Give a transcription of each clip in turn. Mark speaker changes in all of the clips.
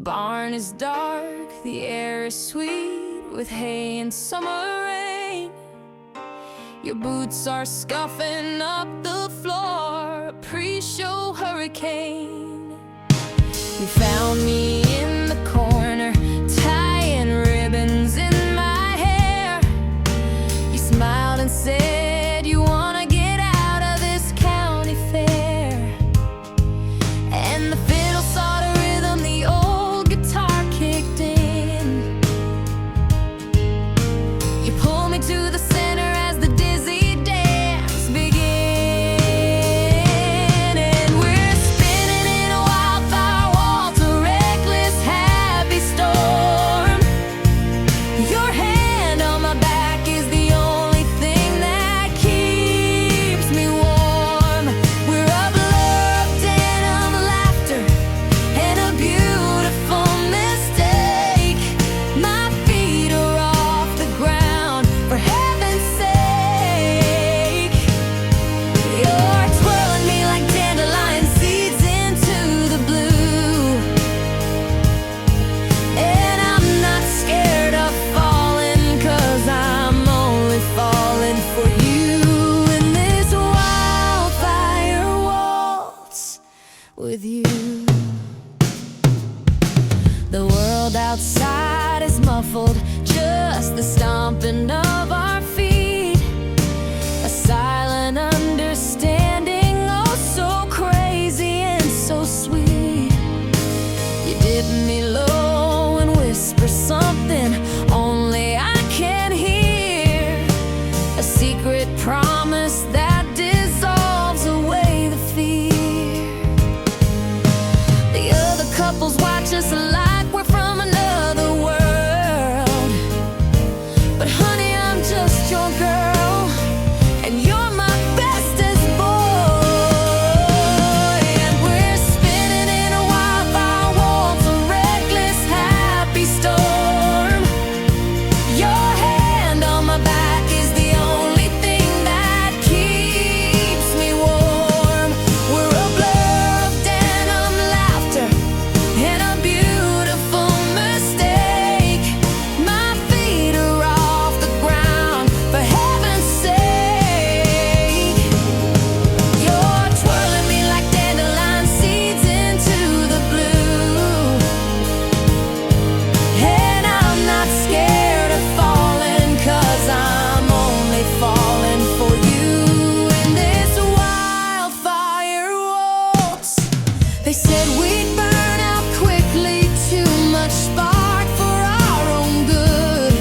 Speaker 1: barn is dark, the air is sweet with hay and summer rain. Your boots are scuffing up the floor, a pre-show hurricane. You found me in the corner, tying ribbons in my hair. You smiled and said you wanna get out of this county fair. And the fiddle sought a rhythm, the old guitar kicked in. You pulled me to the center as the dizzy dance began. And we're spinning in a wildfire waltz, a reckless happy storm. Your hand on my back is the only thing that keeps me warm. We're a blur of denim, laughter, and a beautiful mistake. My feet are off the ground, for heaven's sake. You're twirling me like dandelion seeds into the blue. And I'm not scared of falling, 'cause I'm only falling for you in this wildfire waltz with you. The world outside is muffled, just the stomping of our feet. A silent understanding, oh so crazy and so sweet. You dip me low and whisper something only I can hear. A secret promise that dissolves away the fear. The other couples watch us like we're from another world. But honey, I'm just your girl, and you're my bestest boy. And we're spinning in a wildfire waltz, a reckless happy storm. Your hand on my back is the only thing that keeps me warm. We're a blur of denim, laughter, and a beautiful mistake. My feet are off the ground, for heaven's sake. You're twirling me like dandelion seeds into the blue. And I'm not scared of falling, 'cause I'm only falling for you in this wildfire waltz. They said we'd burn out quickly, too much spark for our own good.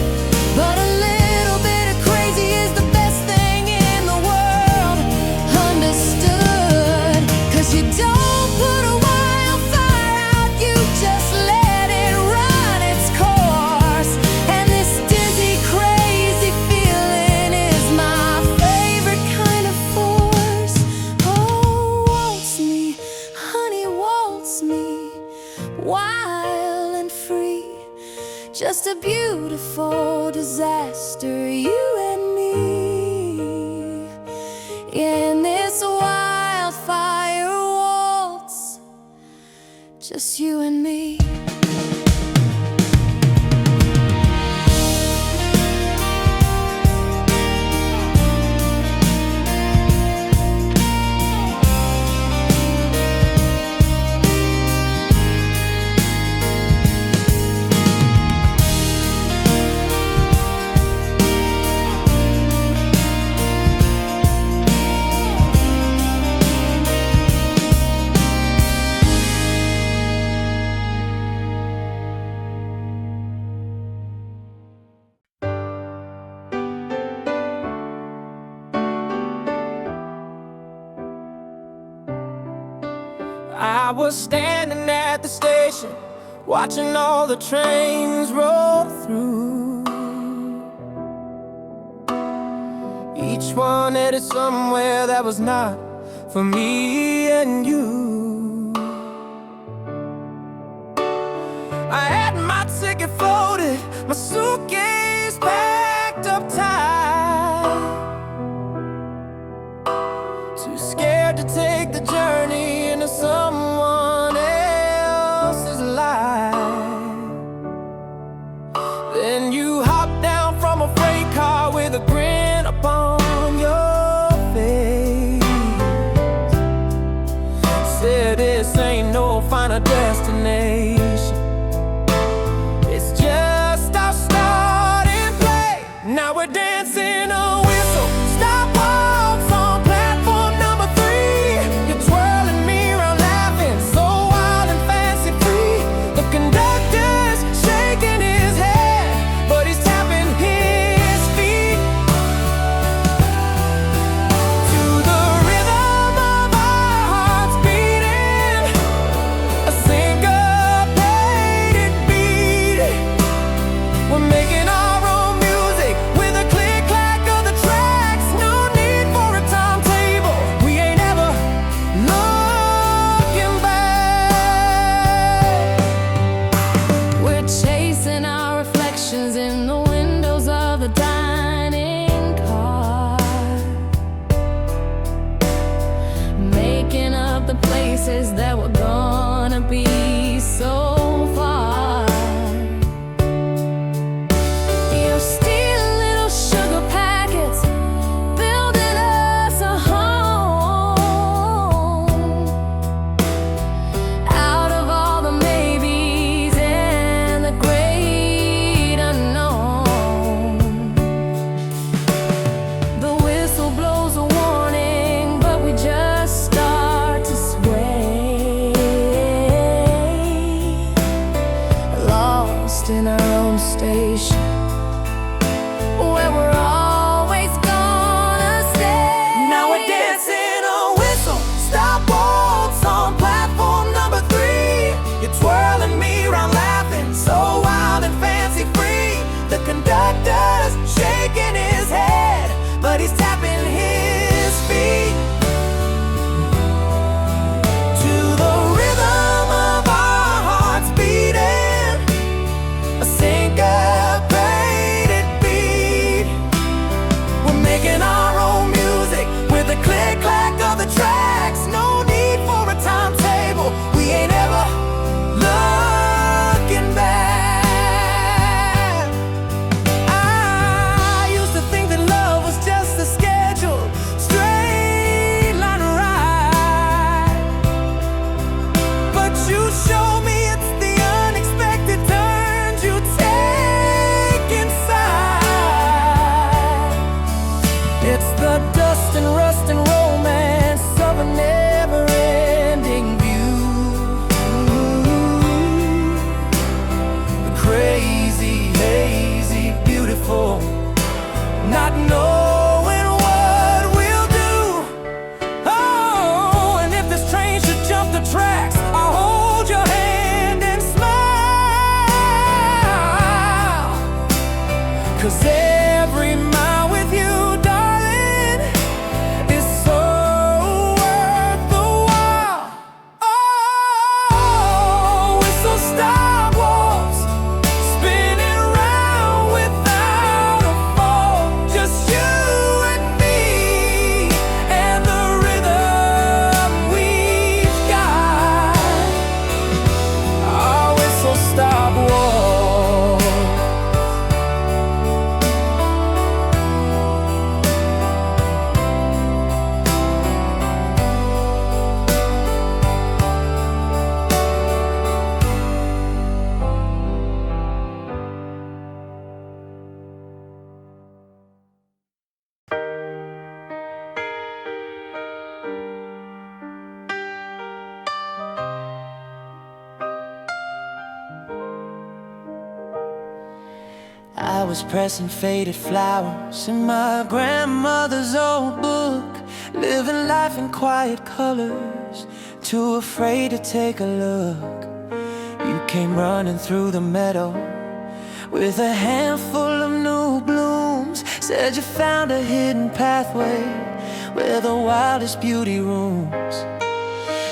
Speaker 1: But a little bit of crazy is the best thing in the world. Understood, 'cause you don't put a wildfire out, you just let it run its course. And this dizzy, crazy feeling is my favorite kind of force. Oh, waltz me, honey, waltz me, wild and free. Just a beautiful disaster, you and me. In this wildfire waltz, just you and me.
Speaker 2: I was standing at the station, watching all the trains roll through. Each one headed somewhere that was not for me and you. I had my ticket folded, my suitcase packed up tight. Too scared to take the journey into someone else's life. lost in our own station, where we're always gonna stay. Now we're dancing a whistle stop waltz on platform number 3. You're twirling me around laughing, so wild and fancy free. The conductor's shaking his head, but he's tapping his feet to the rhythm of our hearts beating, a syncopated beat. We're making our own music with the click-clack of the tracks. No need for a timetable, we ain't ever looking back. I used to think that love was just a schedule, straight line ride, but you show me it's the unexpected turns you take inside. It's the dust and rust and romance of a never-ending view. The crazy, hazy, beautiful, not knowing what we'll do. Oh, and if this train should jump the tracks, I'll hold your hand and smile. 'Cause every mile with you, darling, is so worth the while. Oh, whistle stop waltz, spinning round without a fall. Just you and me and the rhythm we've got. Our whistle stop waltz. I was pressing faded flowers in my grandmother's old book, living life in quiet colors, too afraid to take a look. You came running through the meadow with a handful of new blooms, said you found a hidden pathway where the wildest beauty rooms.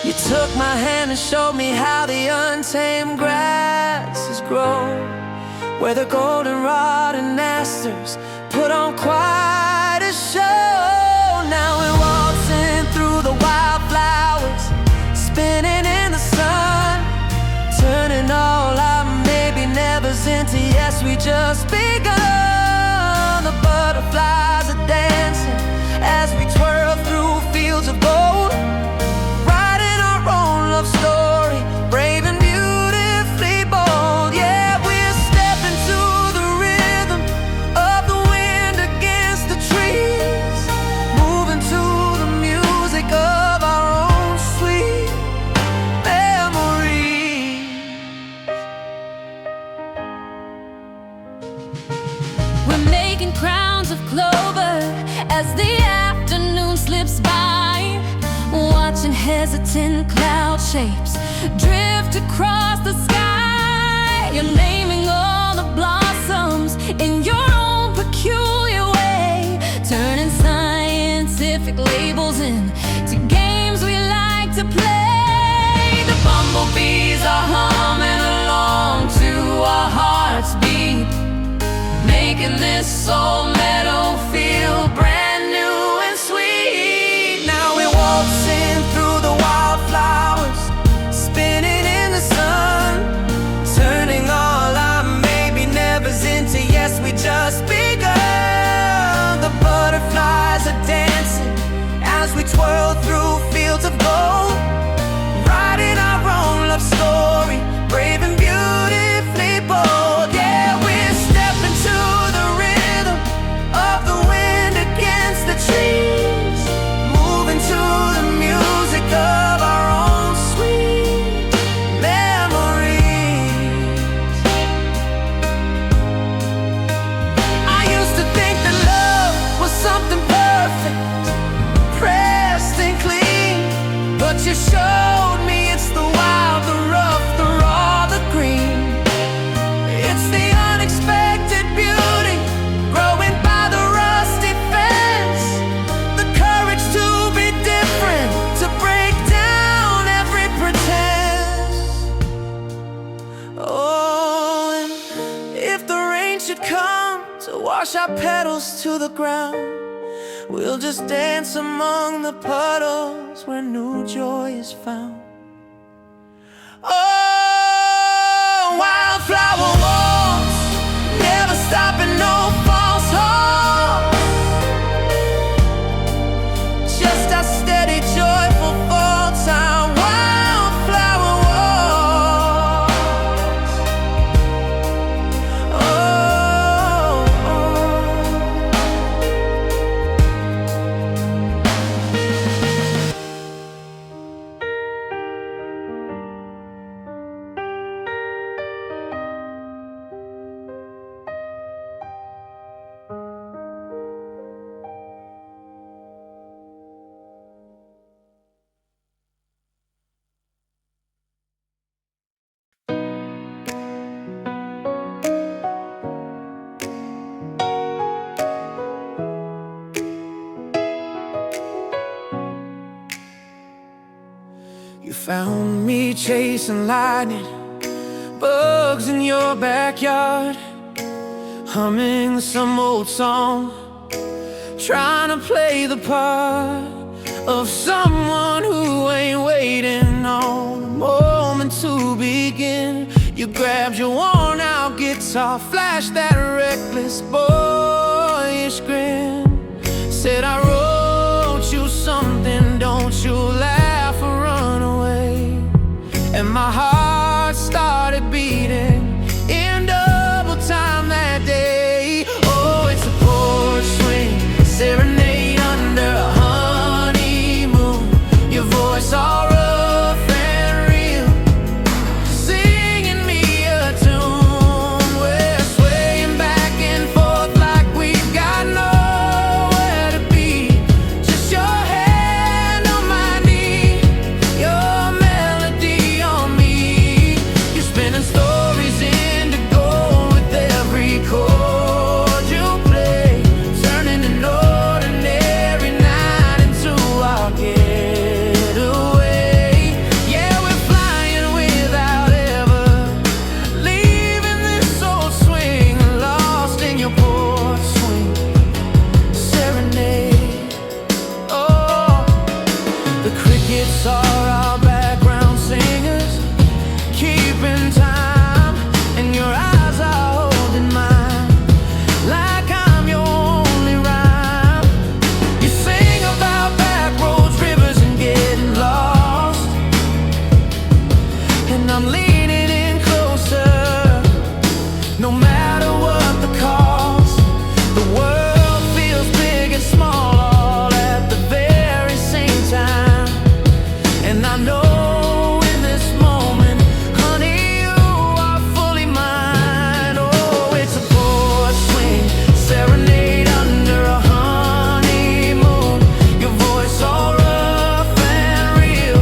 Speaker 2: You took my hand and showed me how the untamed grasses grow, where the goldenrod and asters put on quite a show. Now we're waltzing through the wildflowers, spinning in the sun, turning all our maybe-nevers into yes, we just begun. The butterflies are dancing as we twirl through fields of gold, writing our own love story, brave and beautifully bold. Yeah, we're stepping to the rhythm of the wind against the trees, moving to the music of our own sweet memories.
Speaker 1: We're making crowns of clover as the afternoon slips by, watching hesitant cloud shapes drift across the sky. You're naming all the blossoms in your own peculiar way, turning scientific labels into games we like to play. The bumblebees are humming along to our heart's beat, making this soul meadow feel brand new and sweet. Now we're waltzing through the wildflowers, spinning in the sun, turning all
Speaker 2: you showed me. It's the wild, the rough, the raw, the green. It's the unexpected beauty growing by the rusty fence. The courage to be different, to break down every pretense. Oh, and if the rain should come to wash our petals to the ground, we'll just dance among the puddles where new joy is found. Oh, wildflower walks, never stopping, no false hope. Just a steady, joyful fall time. Wildflower walks. Oh, oh. You found me chasing lightning, bugs in your backyard, humming some old song, trying to play the part of someone who ain't waiting on a moment to begin. You grabbed your worn out guitar, flashed that reckless boyish grin, said I wrote you something, don't you laugh or run away. And my heart started beating in double time that day. Oh, it's a porch swing serenade under a honeymoon. Your voice all rough and real, singing me a tune. We're swaying back and forth like we've got nowhere to be. Just your hand on my knee, your melody on me. You're spinning stories into gold with every chord you play, turning an ordinary night into our getaway. Yeah, we're flying without ever leaving this old swing, lost in your porch swing serenade. Oh, the crickets are our background singers, keeping time, and your eyes are holding mine like I'm your only rhyme. You sing about back roads, rivers, and getting lost, and I'm leaning in closer, no matter what the cost. The world feels big and small all at the very same time. And I know in this moment, honey, you are fully mine. Oh, it's a porch swing serenade under a honeymoon. Your voice all rough and real,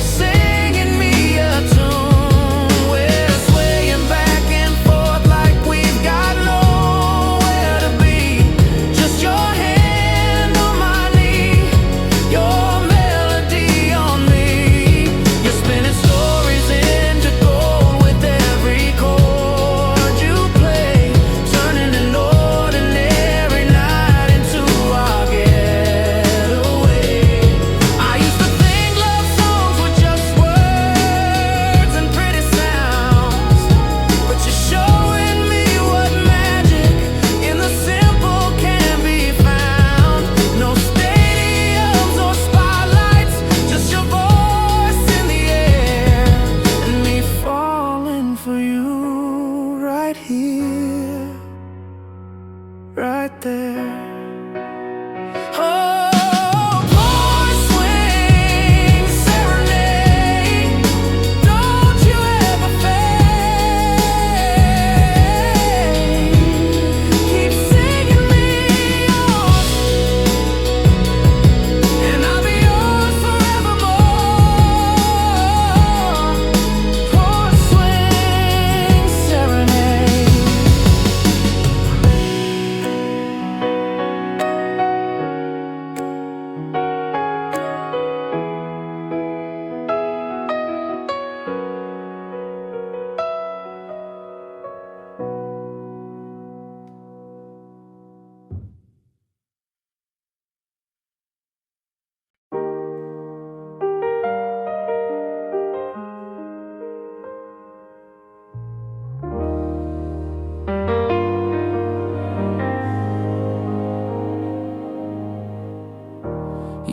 Speaker 2: singing me a tune. We're swaying back and forth like we've got nowhere to be. Just your hand on my knee, your melody on me. You're spinning stories into gold with every chord you play, turning an ordinary night into our getaway. I used to think love songs were just words and pretty sounds, but you're showing me what magic in the simple can be found. No stadiums or spotlights, just your voice in the air, and me falling for you right here, right there. Oh, porch swing serenade, don't you ever fade. Keep singing me yours, and I'll be yours forevermore.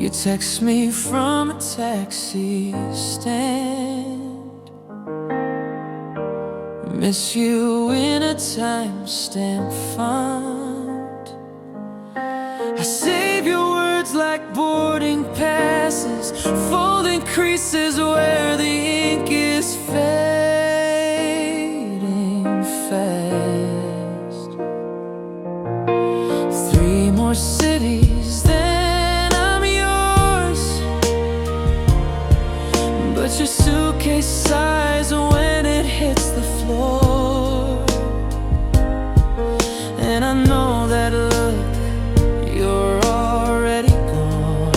Speaker 2: You text me from a taxi stand. Miss you in a timestamp font. I save your words like boarding passes, folding creases where the ink is fading fast. 3 more cities, then I'm yours. But your suitcase sighs when it hits the floor. And I know that look, you're already gone.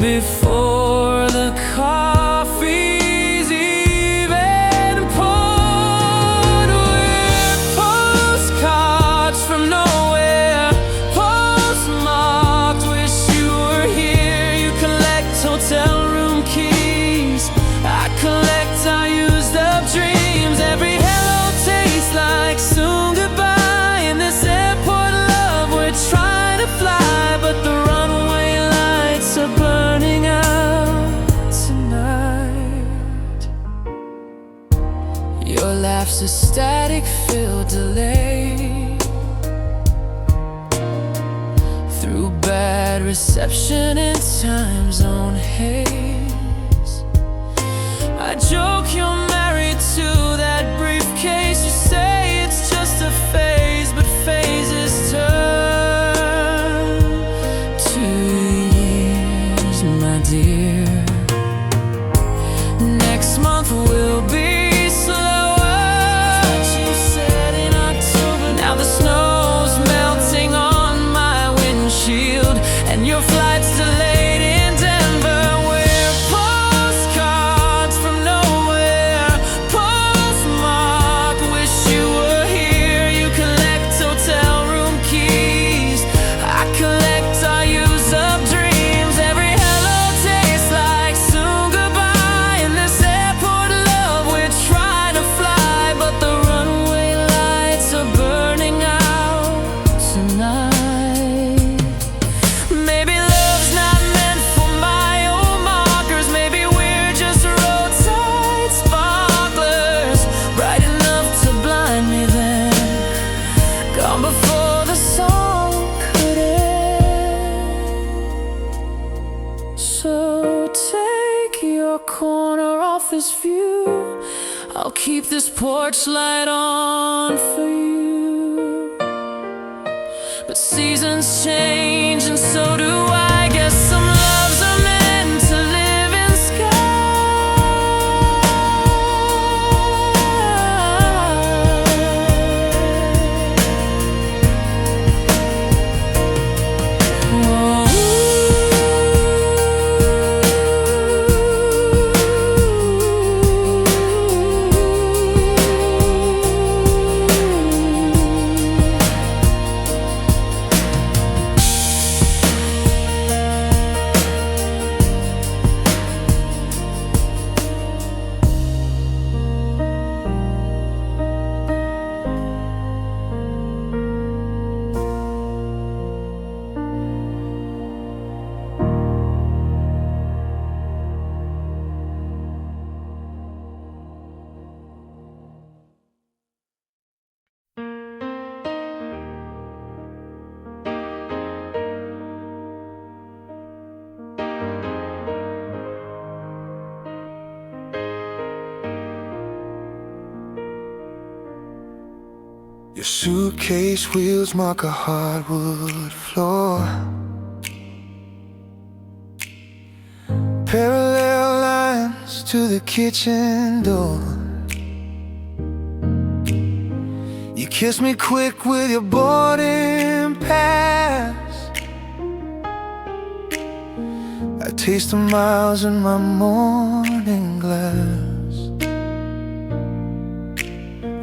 Speaker 2: Before the coffee's even poured. We're postcards from nowhere, postmarked, wish you were here. You collect hotel room keys, I collect our used up dreams. Every hello tastes like soon goodbye. In this airport love, we're trying to fly, but the runway lights are burning out tonight. Your laugh's a static filled delay through bad reception and time zone haze. I joke you're married to that briefcase. You say it's just a phase, but phases turn to years, my dear. Next month will be slower. You said in October. Now the snow's melting on my windshield, and your flight's delayed in Denver. We're postcards from nowhere, postmarked, wish you were here. You collect hotel room keys, I collect our used up dreams. Every hello tastes like soon goodbye. In this airport love, we're trying to fly, but the runway lights are burning out tonight. Maybe love's not meant for mile markers. Maybe we're just roadside sparklers, bright enough to blind me then, gone before the song could end. So take your corner off this view, I'll keep this porch light on for you. But seasons change and so do I. Guess some loves are meant to live in
Speaker 3: Your suitcase wheels mark a hardwood floor. Parallel lines to the kitchen door. You kiss me quick with your boarding pass. I taste the miles in my morning glass.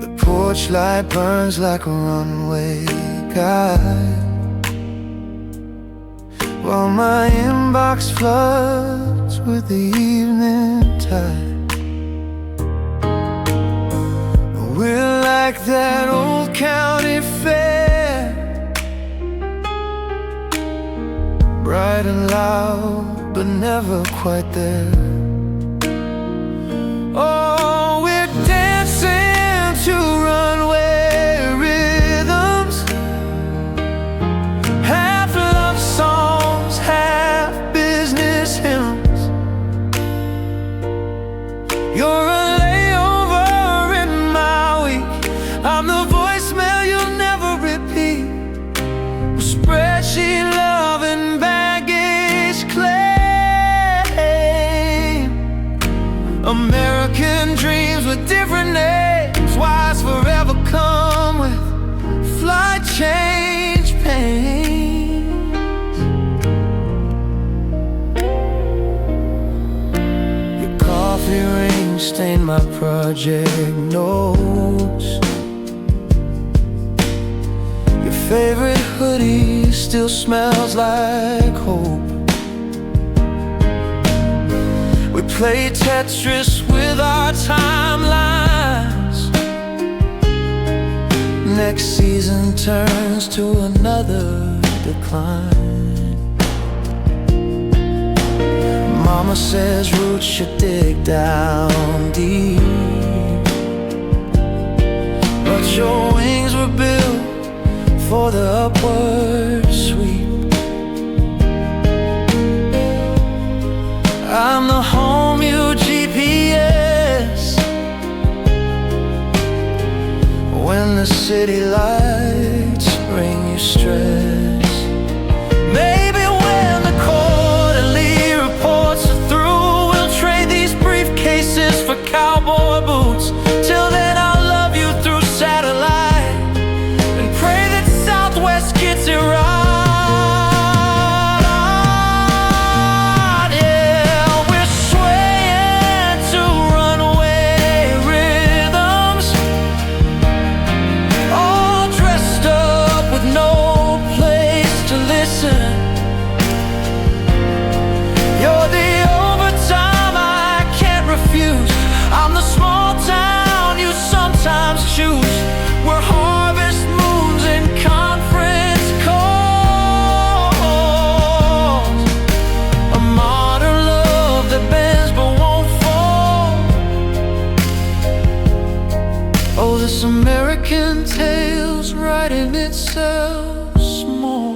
Speaker 3: The porch light burns like a runway guide, while my inbox floods with the evening tide. We're like that old county fair, writing loud, but never quite there. Oh, we're dancing to runway rhythms, half love songs, half business hymns. You're a layover in my week, I'm the voicemail you'll never repeat. Spreadsheet love and baggage claim. American dreams with different names. Why's forever come with flight change pains? Your coffee ring stained my project notes. Your favorite hoodie still smells like hope. We play Tetris with our timelines. Next season turns to another decline. Mama says roots should dig down deep, but your wings were built for the upward sweep. I'm the home you GPS when the city lights bring you stress. Maybe when the quarterly reports are through, we'll trade these briefcases for cowboy boots. Till then I'll love you through satellite and pray that Southwest gets it right. We're harvest moons and conference calls. A modern love that bends but won't fall. Oh, this American tale's writing itself small.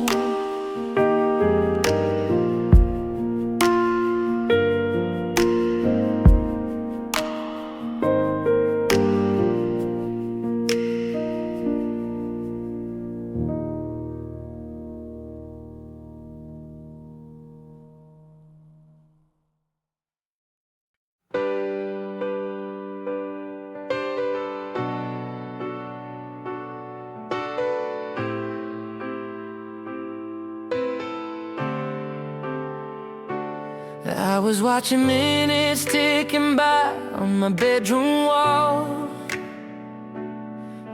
Speaker 3: I was watching minutes ticking by on my bedroom wall,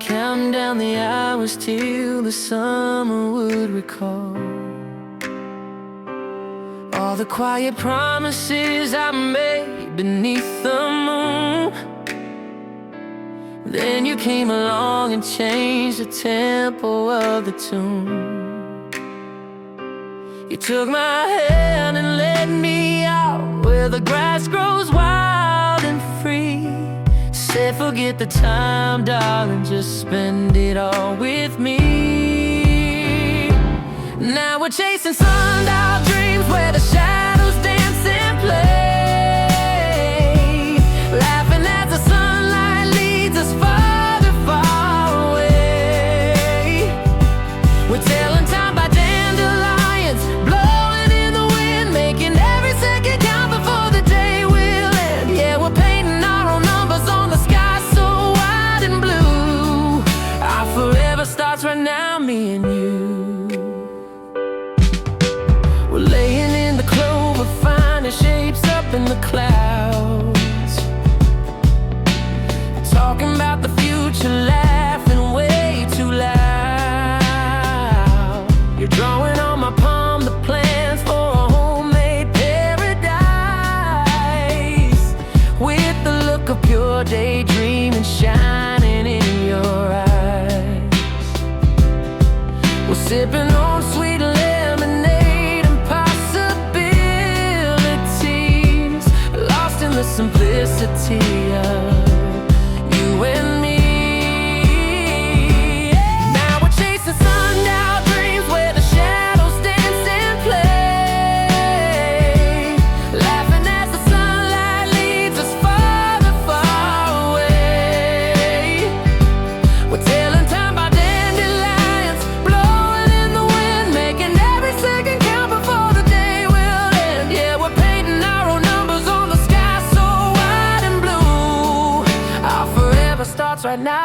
Speaker 3: counting down the hours till the summer would recall all the quiet promises I made beneath the moon. Then you came along and changed the tempo of the tune. You took my hand and led me out where the grass grows wild and free. Said forget the time, darling, just spend it all with me. Now we're chasing sundial dreams where the shadows dance and play, laughing as the sunlight leads us farther, far away. We're telling time by dandelions blowing in the wind, making every second count before the day will end. Yeah, we're painting our own numbers on the sky so wide and blue. Our forever starts right now, me and you. We're laying in the clover, finding shapes up in the clouds, talking about the future, laughing way too loud. You're drawing on my palm the plans for a homemade paradise, with the look of pure daydreaming shining in your eyes.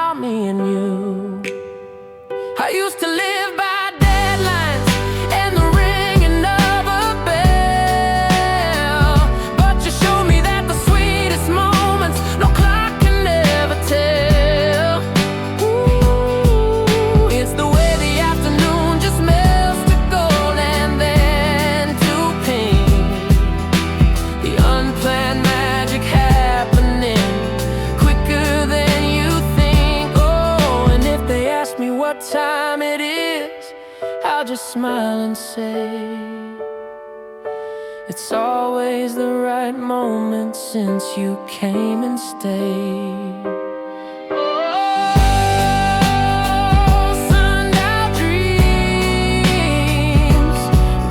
Speaker 3: about me and you. I used to live by deadlines and the ringing of a bell, but you showed me that the sweetest moments no clock can ever tell. Ooh, it's the way the afternoon just melts to gold and then to pink. The unplanned magic happening quicker than you think. Oh, and if they ask me what time it is, I'll just smile and say it's always the right moment since you came and stayed. Oh, sundial dreams,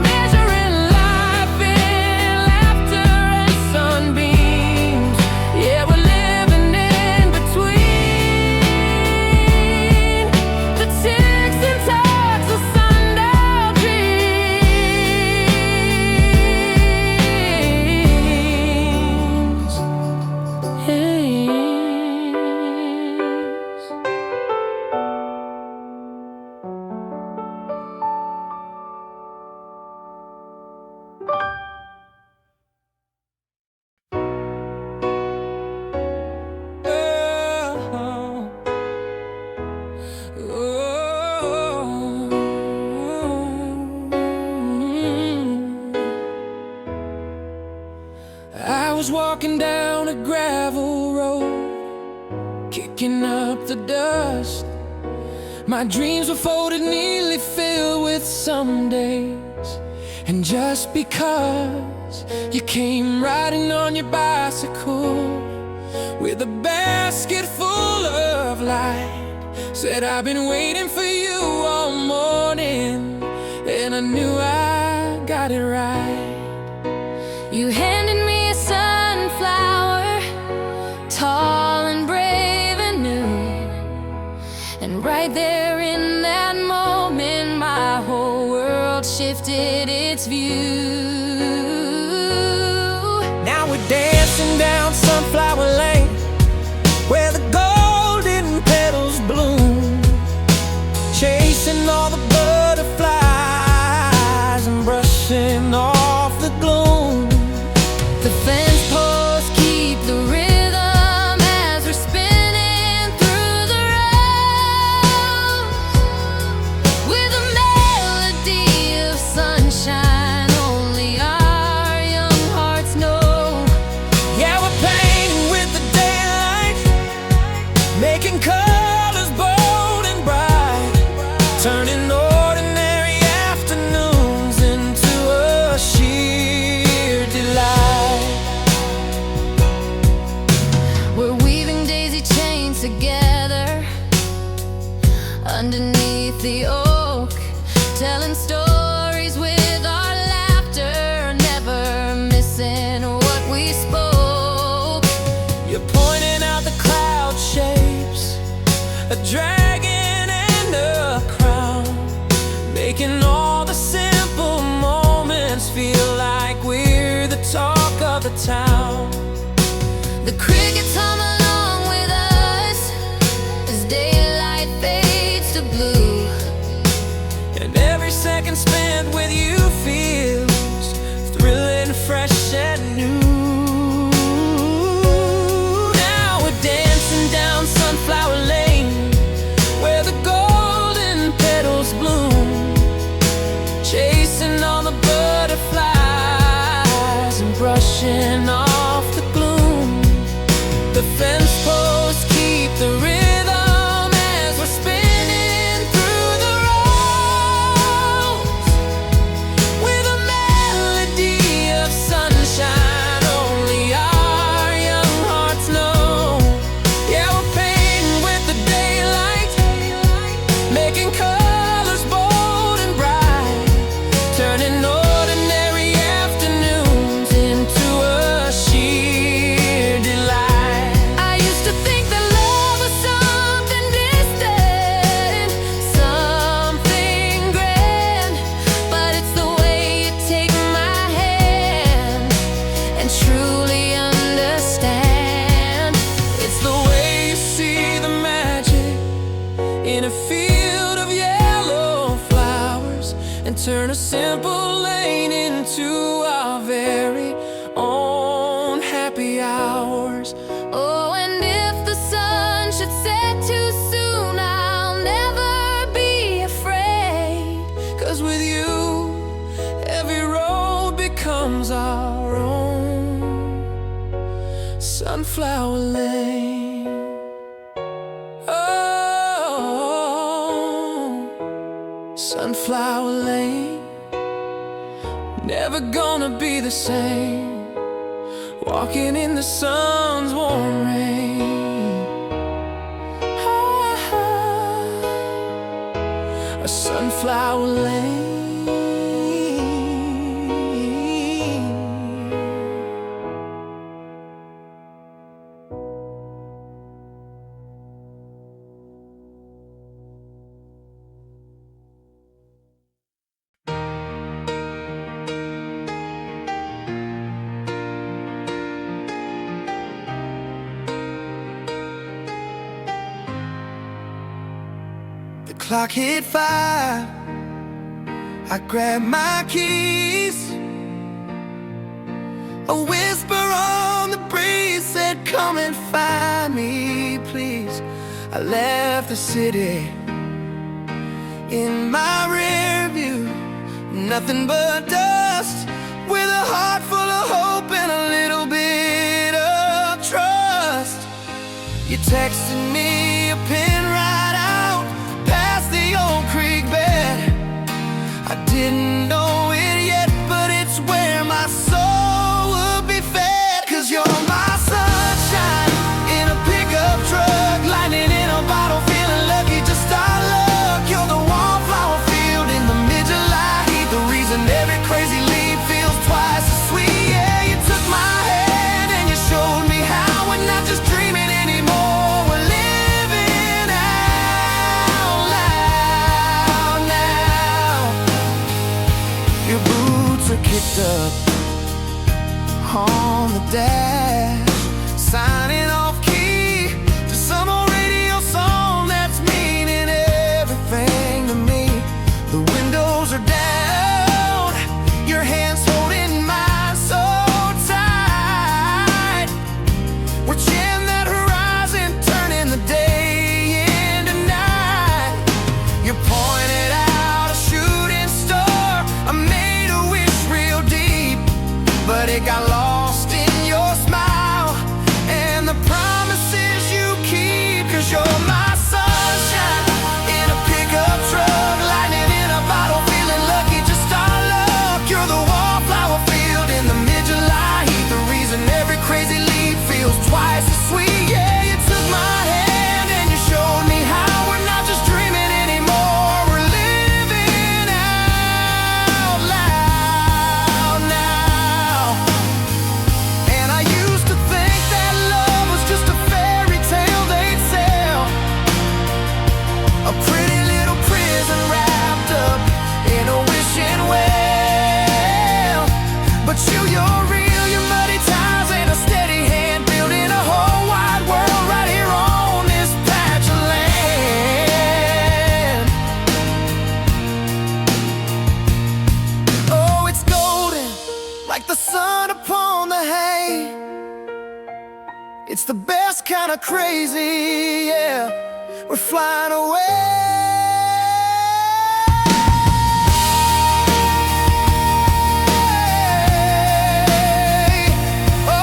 Speaker 3: measuring life in laughter and sunbeams. Yeah, we're living in between the ticks and tacks of sundial dreams. Hey. I was walking down a gravel road, kicking up the dust. My dreams were folded, neatly filled with some days. And just because you came riding on your bicycle with a basket full of light, said I've been waiting for you all morning, and I knew I got it right.
Speaker 1: You handed me a sunflower, tall and brave and new. And right there in that moment, my whole world shifted its view.
Speaker 2: Now we're dancing down Sunflower Lane, where the golden petals bloom, chasing all the butterflies and brushing off the gloom.
Speaker 1: The fence posts keep the rhythm as we're spinning through the road, with a melody of sunshine only our young hearts know.
Speaker 2: Yeah, we're painting with the daylight, making colors bold and bright, turning ordinary afternoons into a sheer delight.
Speaker 1: We're weaving daisy chains together underneath the oak, telling stories with our laughter, never missing what we spoke.
Speaker 2: You're pointing out the cloud shapes, a dragon and a crown, making all the simple moments feel like we're the talk of the town.
Speaker 1: The crickets hum along with us as daylight fades to blue.
Speaker 2: And every second spent with you feels thrilling, fresh and new. Now we're dancing down Sunflower Lane, where the golden petals bloom, chasing all the butterflies and brushing off the gloom. The fence posts keep the rhythm as we're spinning through
Speaker 3: in a field of yellow flowers and turn a simple lane into our very own happy hours.
Speaker 1: Oh, and if the sun should set too soon, I'll never be afraid.
Speaker 3: 'Cause with you, every road becomes our own sunflower lane. Oh, sunflower lane, never gonna be the same. Walking in the sun's warm rain. A sunflower lane.
Speaker 2: The clock hit 5. I grabbed my keys. A whisper on the breeze said, "Come and find me, please." I left the city in my rear view, nothing but dust, with a heart full of hope and a little bit of trust. You texted me a pin right out past the old creek bed. I didn't know it yet, but it's where my soul would be fed. 'Cause you're my sunshine in a pickup truck, lightning in a bottle, feeling lucky, just our luck. You're the wallflower field in the mid-July heat, the reason every crazy leaf feels twice as sweet. Yeah, you took my hand and you showed me how we're not just dreaming anymore, we're living out loud now. Your boots are kicked up on the dash, signing off key to some old radio song that's meaning everything to me. The windows are down, your hands holding mine so tight. We're chanting that horizon, turning the day into night. You pointed out a shooting star, I made a wish real deep, but it got lost in your smile and the promises you keep. 'Cause you're my sunshine in a pickup truck, lightning in a bottle, feeling lucky, just our luck. You're the wallflower field in the mid-July heat, the reason every crazy leaf feels twice as sweet. Yeah, you took my hand and you showed me how we're not just dreaming anymore, we're living out loud now. And I used to think that love was just a fairy tale they'd sell, a pretty little prison wrapped up in a wishing well. But you're real, your muddy ties and a steady hand, building a whole wide world right here on this patch of land. Oh, it's golden, like the sun upon the hay. It's the best kind of crazy, yeah. We're flying away. Oh,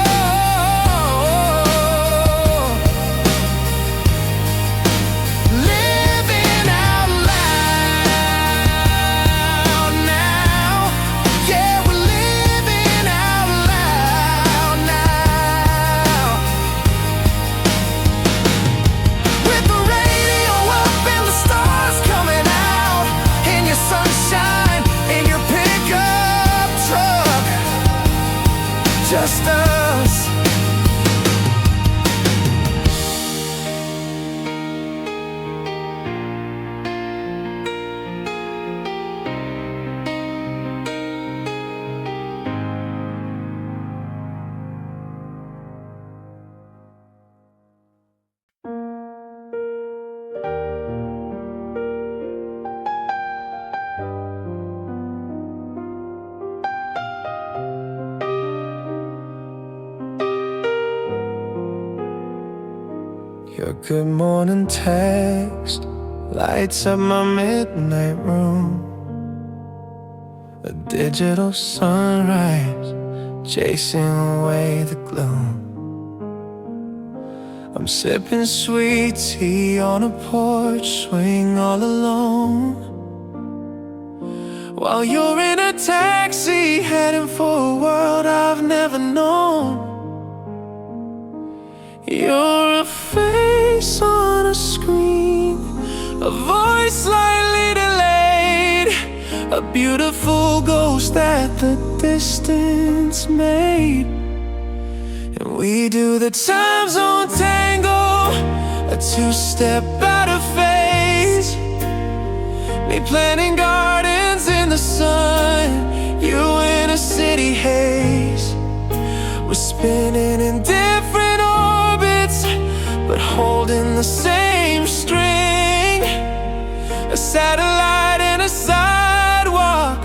Speaker 2: living out loud now. Yeah, we're living out loud now. With the radio up and Your good morning text lights up my midnight room. A digital sunrise chasing away the gloom. I'm sipping sweet tea on a porch swing all alone, while you're in a taxi heading for a world I've never known. You're a face on a screen, a voice slightly delayed, a beautiful ghost that the distance made. And we do the time zone tango, a two-step out of phase. Me planting gardens in the sun, you in a city haze. We're spinning in different orbits, but holding the same string. A satellite and a sidewalk,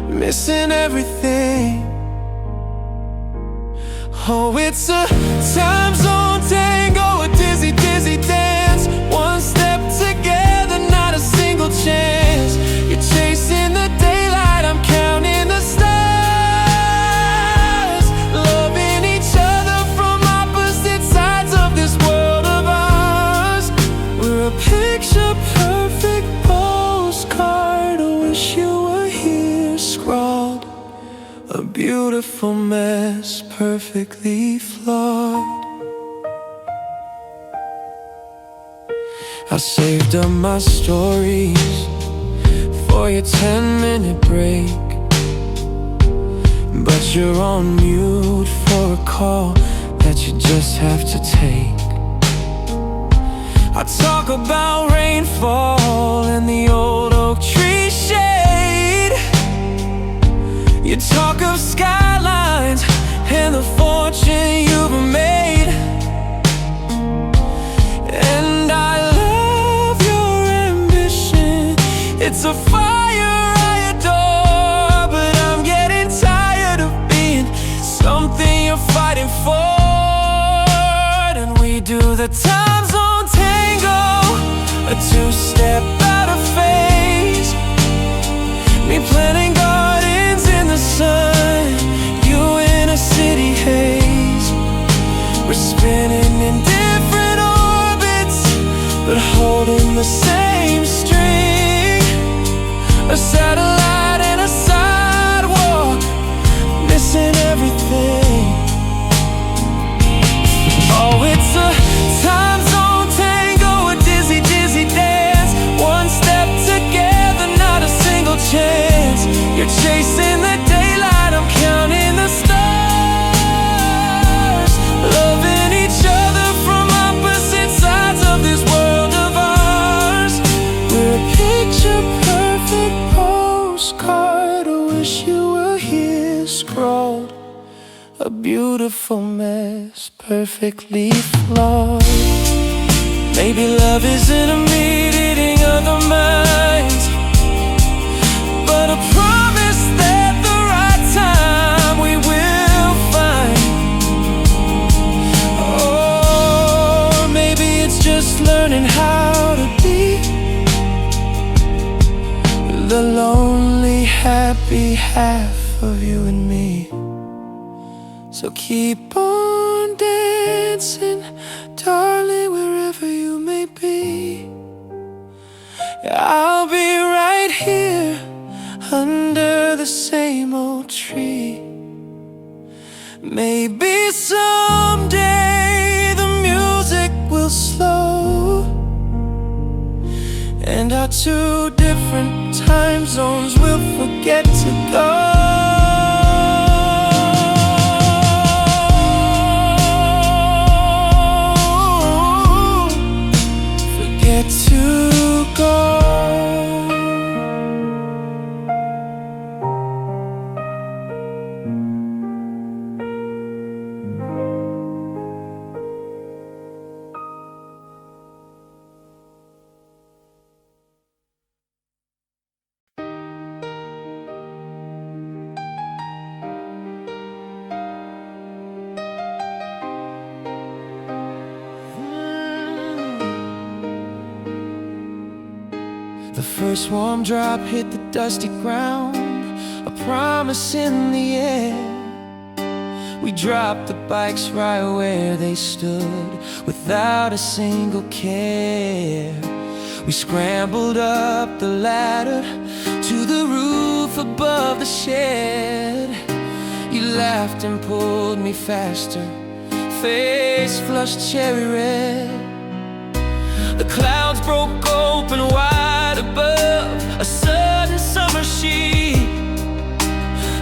Speaker 2: missing everything. Oh, it's a time zone tango, a dizzy, dizzy dance. One step together, not a single chance. You're chasing the daylight, I'm counting the stars, loving each other from opposite sides of this world of ours. We're a picture-perfect postcard. I wish you were here, scrawled. A beautiful mess, perfectly flawed. I saved up my stories for your 10-minute break, but you're on mute for a call that you just have to take. I talk about rainfall and the old oak tree shade. You talk of skylines and the fortune you've made. And I love your ambition, it's a fire I adore. But I'm getting tired of being something you're fighting for. And we do the time zone tango, a two-step out of phase. Me planting gardens in the sun, you in a city haze. We're spinning in different orbits, but holding the same string. A satellite and a sidewalk, missing everything. Oh, it's a time zone tango, a dizzy, dizzy dance. One step together, not a single chance. You're chasing the daylight, I'm counting the stars, loving each other from opposite sides of this world of ours. We're a picture-perfect postcard. I wish you were here, scrawled. A beautiful mess, perfectly flawed. Maybe love isn't a meeting of the minds, but a promise that the right time we will find. Or maybe it's just learning how to be the lonely, happy half of you and me. So keep on dancing, darling, wherever you may be. I'll be right here under the same old tree. Maybe someday the music will slow, and our two different time zones will forget to go. The first warm drop hit the dusty ground, a promise in the air. We dropped the bikes right where they stood, without a single care. We scrambled up the ladder to the roof above the shed. You laughed and pulled me faster, face flushed cherry red. The clouds broke open wide above a sudden summer sheet,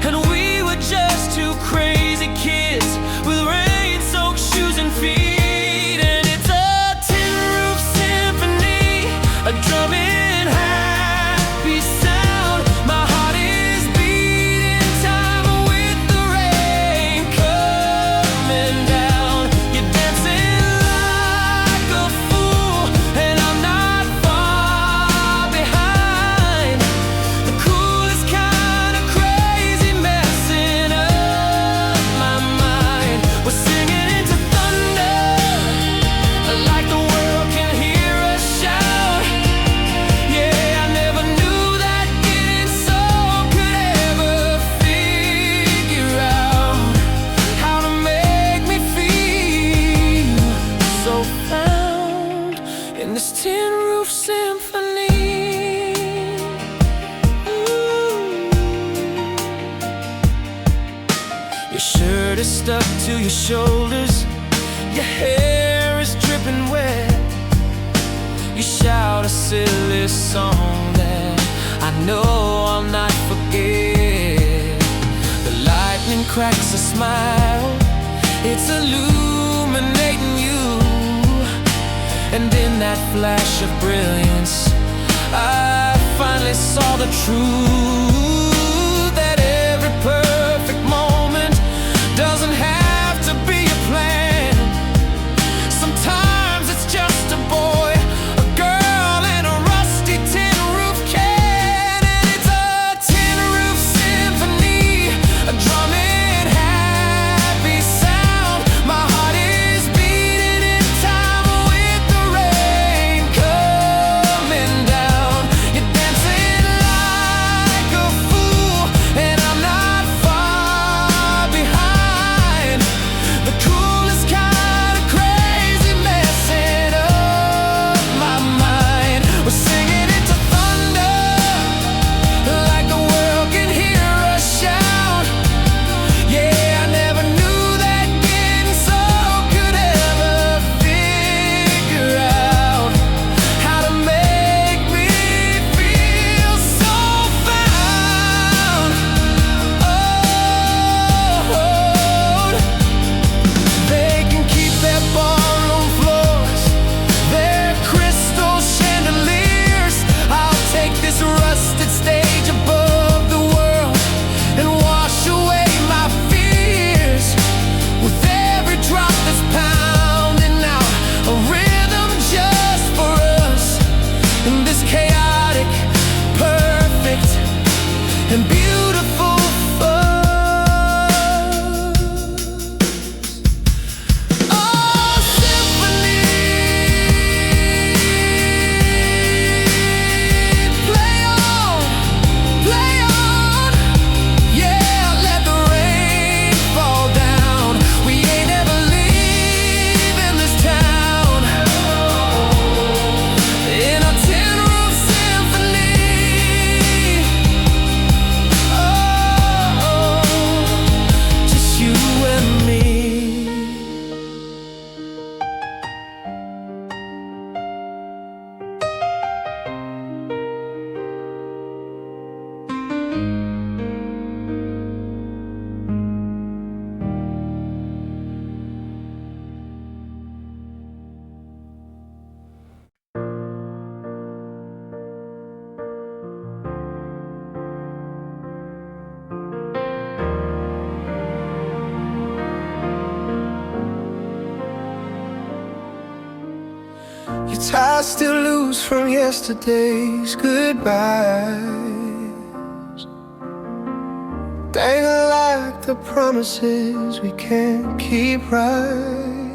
Speaker 2: and we were just two crazy kids with rain-soaked shoes and feet. And it's a tin roof symphony, a drumming happy sound. My heart is beating time with the rain coming down. You're dancing like a fool, and I'm not far behind. The coolest kind of crazy messing up my mind. We're singing into thunder, like the world can hear us shout. Yeah, I never knew that getting so could ever figure out how to make me feel so found in this tin roof symphony. Ooh. Your shirt is stuck to your shoulders, your hair is dripping wet. You shout a silly song that I know I'll not forget. The lightning cracks a smile, it's illuminating you. And in that flash of brilliance, I finally saw the truth, that every perfect moment doesn't have to be a plan. Sometimes it's just a boy, a girl, and a rusty tin roof can. And it's a tin roof symphony, a drumming happy sound. My heart is beating in time with the rain coming down. You're dancing like a fool, and I'm not far behind. The coolest kind of crazy messing up my mind. We're singing into thunder, like the world can hear us shout. Yeah, I never knew that getting so could ever figure out how to make me feel so found. Oh, they can keep their ballroom floors, their crystal chandeliers. I'll take this rusted stage above the world and wash away my fears. With every drop that's pounding out, a rhythm just for us. In this chaotic, perfect, and beautiful fuzz. Oh, symphony, play on, play on. Yeah, let the rain fall down. We ain't ever leaving this town. In a tin roof symphony. Oh, just you and me. Your ties still loose from yesterday's goodbyes, dangle like the promises we can't keep right.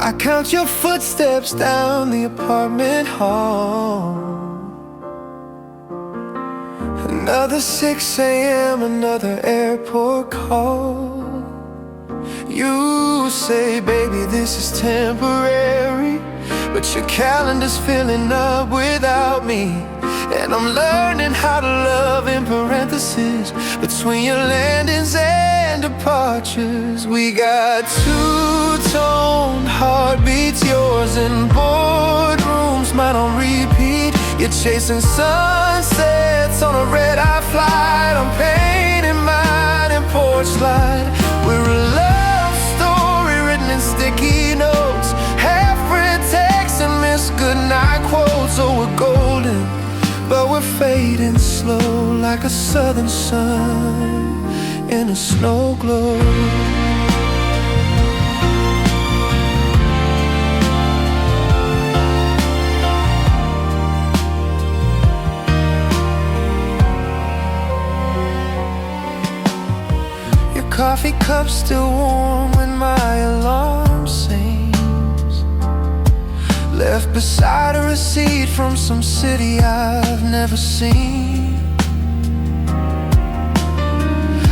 Speaker 2: I count your footsteps down the apartment hall. Another 6 a.m., another airport call. You say, baby, this is temporary, but your calendar's filling up without me. And I'm learning how to love in parentheses between your landings and departures. We got two-toned heartbeats, yours in boardrooms, mine on repeat. You're chasing sunsets on a red-eye flight. I'm painting mine in porch light. We're a love story written in sticky notes, half-read texts and missed goodnight quotes. Oh, we're golden, but we're fading slow like a southern sun in a snow globe. Coffee cup still warm when my alarm sings, left beside a receipt from some city I've never seen.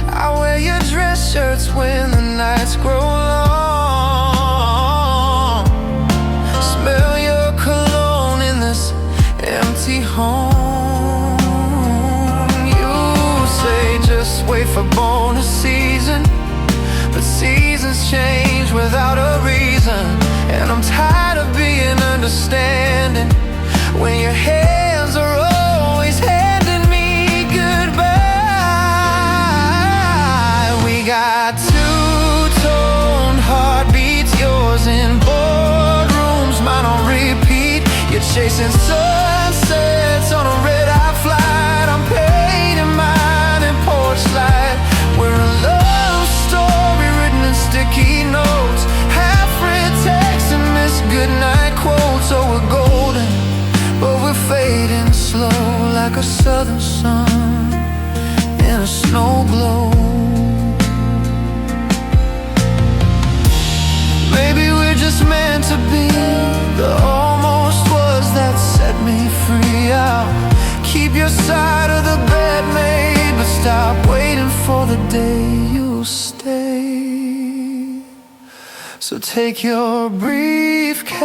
Speaker 2: I wear your dress shirts when the nights grow long, smell your cologne in this empty home. You say just wait for bonus season, but seasons change without a reason. And I'm tired of being understanding when your hands are always handing me goodbye. We got two-toned heartbeats, yours in boardrooms, mine on repeat. You're chasing sunsets on a red-eye flight. I'm painting mine in porch light. We're a love story written in sticky notes, half-read texts and missed goodnight quotes. Oh, we're golden, but we're fading slow like a southern sun in a snow globe. Maybe we're just meant to be. The almost was that set me free. I'll keep your side of the bed made, but stop waiting for the day you'll stay. So take your briefcase,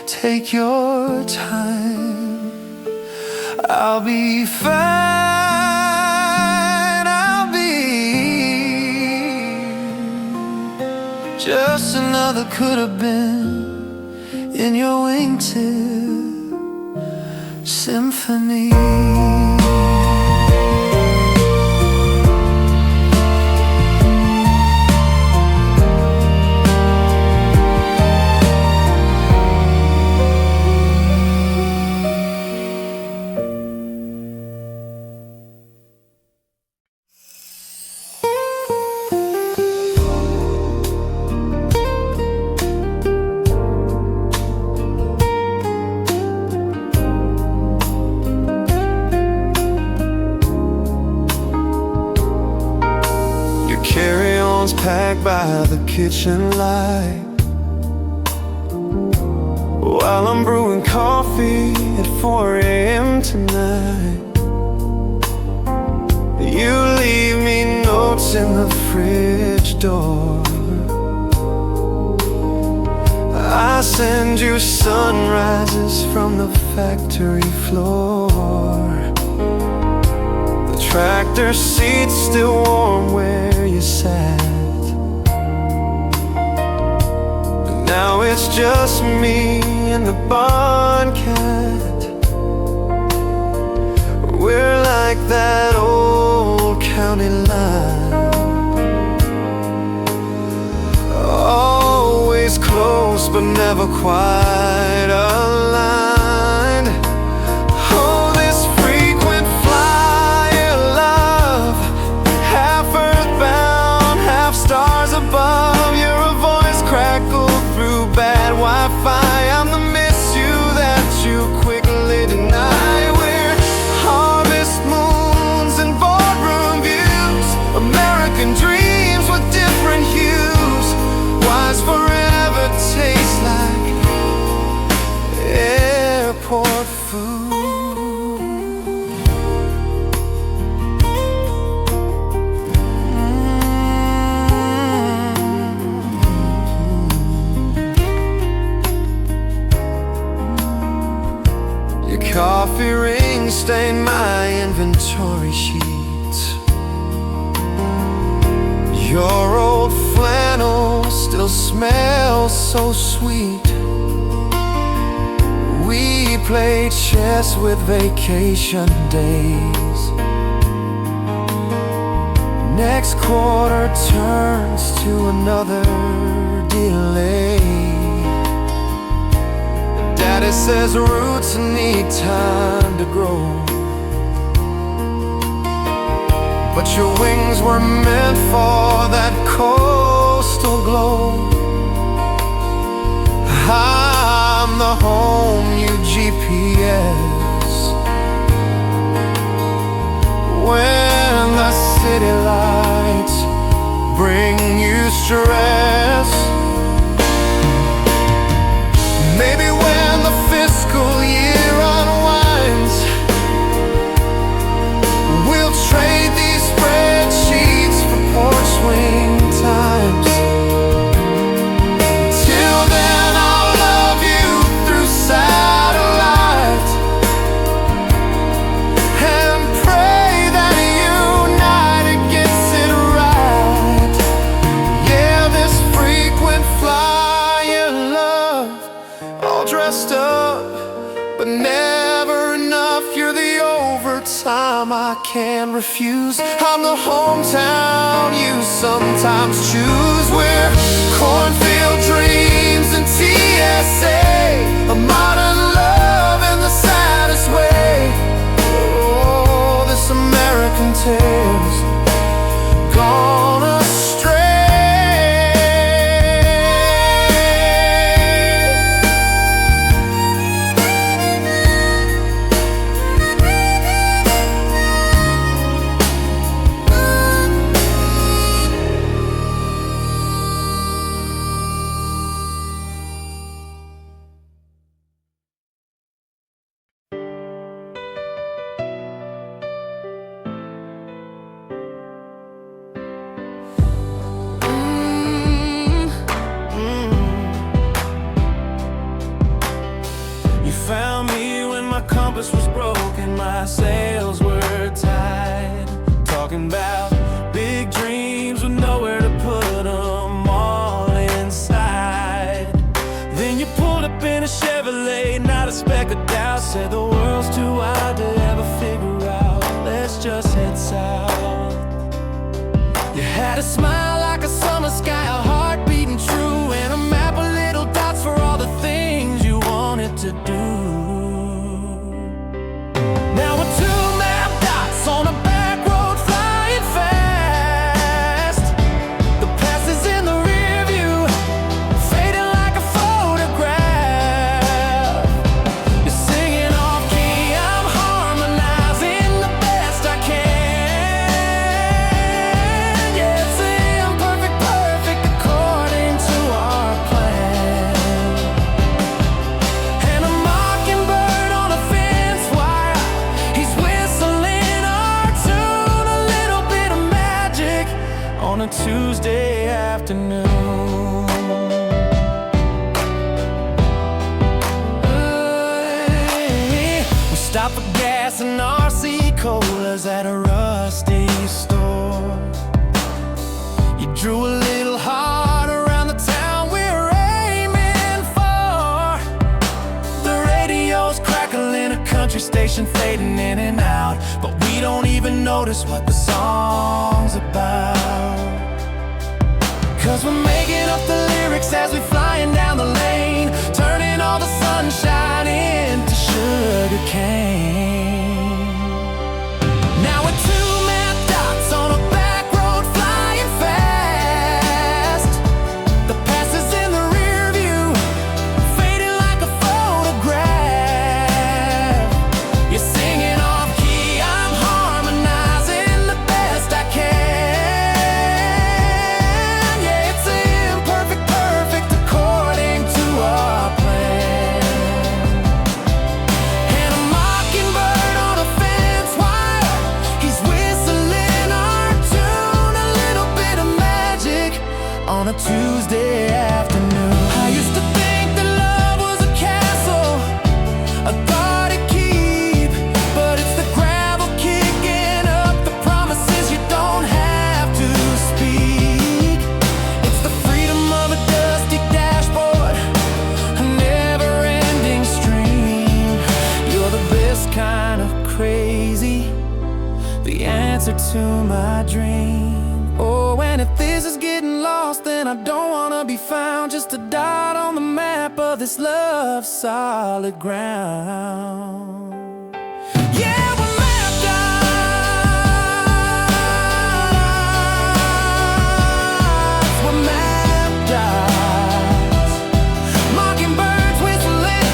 Speaker 2: take your time. I'll be fine, I'll be just another could have been in your wingtip symphony. Packed by the kitchen light, while I'm brewing coffee at 4 a.m. tonight. You leave me notes in the fridge door. I send you sunrises from the factory floor. The tractor seat's still warm where you sat. Now it's just me and the barn cat. We're like that old county line, always close but never quite aligned. Oh, this frequent flyer love, half earthbound, half stars above. You're a voice crackled through bad Wi-Fi. I'm the miss you that you quickly deny. We're harvest moons and boardroom views, American dreams with different hues, wise forever Your coffee ring stained my inventory sheet. Your old flannel still smells so sweet. We played chess with vacation days. Next quarter turns to another delay. Daddy says roots need time to grow, but your wings were meant for that coastal glow. I'm the home you GPS when the city lights bring you stress. Maybe when the fiscal year unwinds, we'll trade these spreadsheets for porch swing times. Till then I'll love you through satellite and pray that United gets it right. Yeah, this frequent flyer love, all dressed up, but never enough. You're the overtime I can't refuse. I'm the hometown you sometimes choose. We're cornfield dreams and TSA, a modern love in the saddest way. Oh, this American tale's gone astray. You found me when my compass was broken, my sails were tied. Talking about big dreams with nowhere to put them all inside. Then you pulled up in a Chevrolet, not a speck of doubt. Said the world's too wide to ever figure out. Let's just head south. You had a smile like a summer sky, a heart beating true, and a map of little dots for all the things you wanted to do. Now we're two map dots on a back road flying fast. The past is in the rear view, fading like a photograph. You're singing off key, I'm harmonizing the best I can. Yeah, it's imperfect, perfect according to our plan. And a mockingbird on a fence wire, he's whistling our tune, a little bit of magic on a Tuesday afternoon. We stop for gas and RC colas at a rusty store. You drew a little heart around the town we're aiming for. The radio's crackling, a country station fading in and out, but we don't even notice what the song's about. 'Cause we're making up the lyrics as we flying down the lane, turning all the sunshine into sugar cane. Now we're two map dots on a back road flying fast. The past is in the rear view, fading like a photograph. You're singing off key, I'm harmonizing the best I can. Yeah, it's imperfect, perfect according to our plan. And I'm to my dream. Oh, and if this is getting lost, then I don't wanna be found, just a dot on the map of this love solid ground. Yeah, we're mapped out. We're mapped out. Mockingbirds whistling,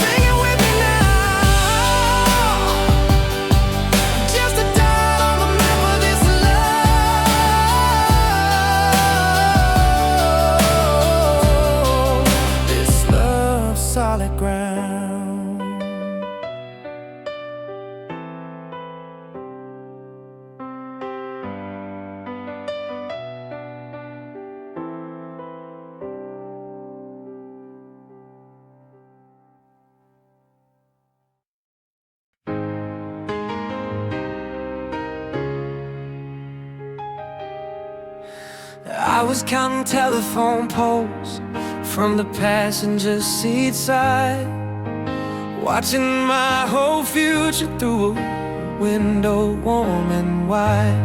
Speaker 2: singing with me now. Just a dot on the map of this love solid ground. I was counting telephone poles from the passenger seat side, watching my whole future through a window warm and wide.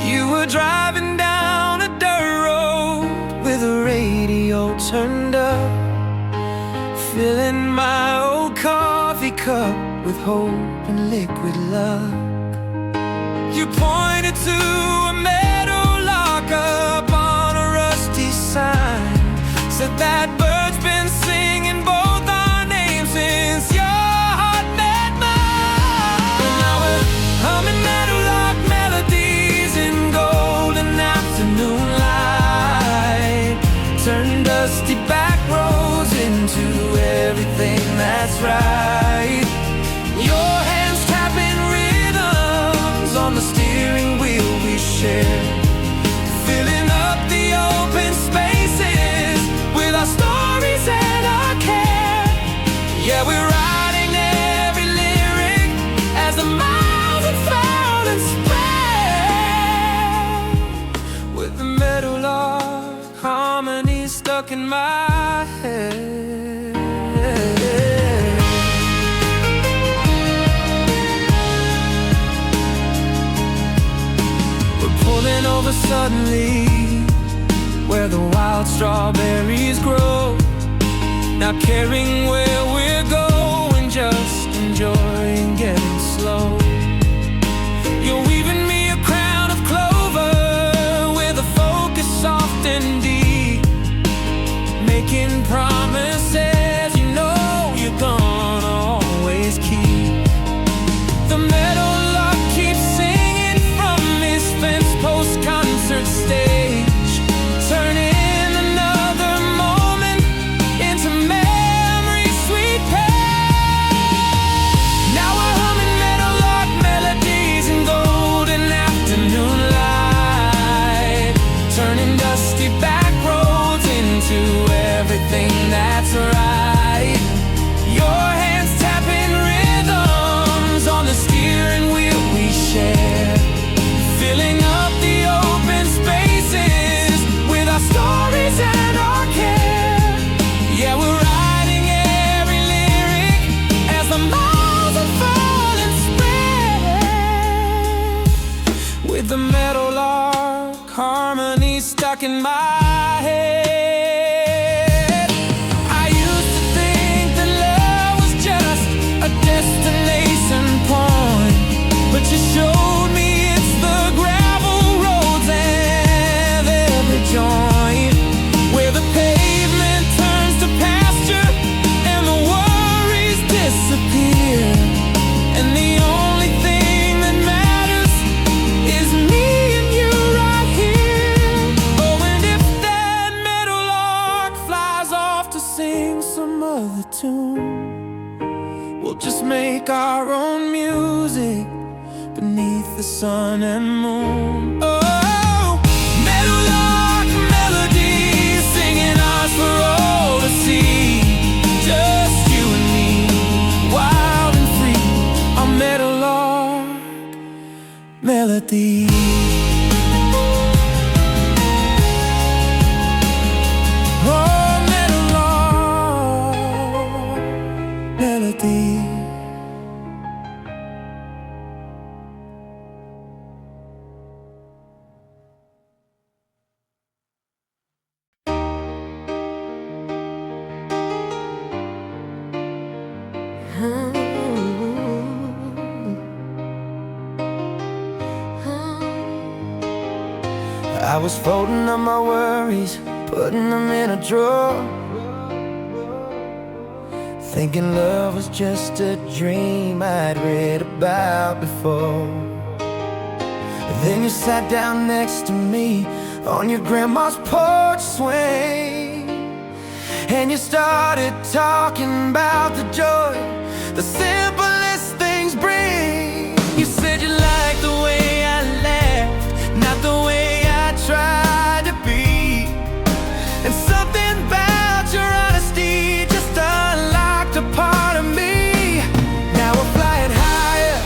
Speaker 2: You were driving down a dirt road with the radio turned up, filling my old coffee cup with hope and liquid luck. You pointed to a meadow lock up on a rusty sign, said that bird's been singing both our names since your heart met mine. Now we're humming meadowlark melodies in golden afternoon light, turn dusty back roads into everything that's right. Your hands tapping rhythms on the steering wheel we share, filling up the open spaces with our stories and our care. Yeah, we're writing every lyric as the miles unfold and spread, with the meadowlark harmony stuck in my head. We're pulling over suddenly where the wild strawberries grow, not caring where we're going, just enjoying getting slow. You're weaving me a crown of clover with a focus soft and deep, making promises you know you're gonna always keep. The meadowlark keeps singing from his fence post concert stage, turning another moment into memory's sweet page. Now we're humming meadowlark melodies in golden afternoon light, turning dusty back roads into everything that's right. Your hands tapping rhythms on the steering wheel we share, filling up the open spaces with our stories and our care. Yeah, we're writing every lyric as the miles unfold and spread, with the meadowlark harmony stuck in my head. I used to think that love was just a destination point, but you showed me it's the gravel roads and every joint, where the pavement turns to pasture and the worries disappear, and the only thing that matters is me and you right here. Oh, and if that meadowlark flies off to sing some other tune, we'll just make our own music beneath the sun and moon. Oh, meadowlark melodies singing ours for all to see, just you and me, wild and free. Our meadowlark melody. Oh, meadowlark melody. I was folding up my worries, putting them in a drawer, thinking love was just a dream I'd read about before. Then you sat down next to me on your grandma's porch swing, and you started talking about the joy the simplest things bring. You said you liked the way I laughed, not the way I tried to be, and something about your honesty just unlocked a part of me. Now we're flying higher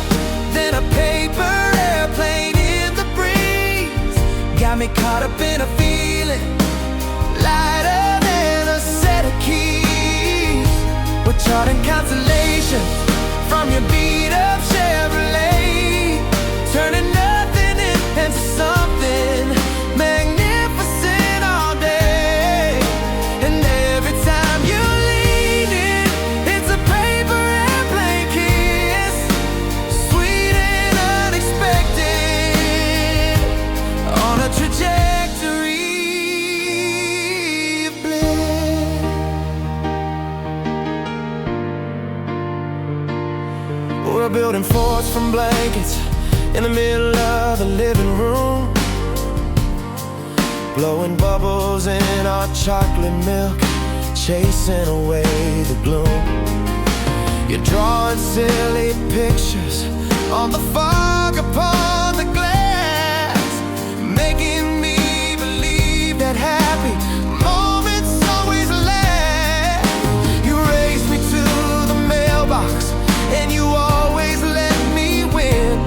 Speaker 2: than a paper airplane in the breeze. Got me caught up in a feeling lighter than a set of keys. We're charting constellations from your beat-up Chevrolet, turning nothing into something magnificent all day. And every time you lean in, it's a paper airplane kiss, sweet and unexpected, on a trajectory of bliss. We're building forts from blankets in the middle of the living room, blowing bubbles in our chocolate milk, chasing away the gloom. You're drawing silly pictures on the fog upon the glass, making me believe that happy moments always last. You raised me to the mailbox, and you always let me win.